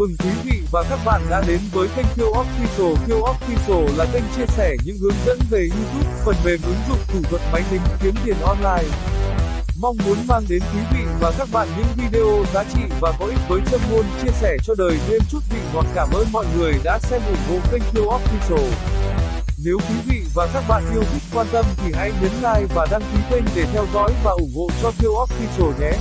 mừng quý vị và các bạn đã đến với kênh PicsArt Official. PicsArt Official là kênh chia sẻ những hướng dẫn về YouTube, phần mềm ứng dụng thủ thuật máy tính, kiếm tiền online. Mong muốn mang đến quý vị và các bạn những video giá trị và có ích với châm ngôn chia sẻ cho đời thêm chút vị ngọt. Cảm ơn mọi người đã xem ủng hộ kênh PicsArt Official. Nếu quý vị và các bạn yêu thích quan tâm thì hãy nhấn like và đăng ký kênh để theo dõi và ủng hộ cho PicsArt Official nhé.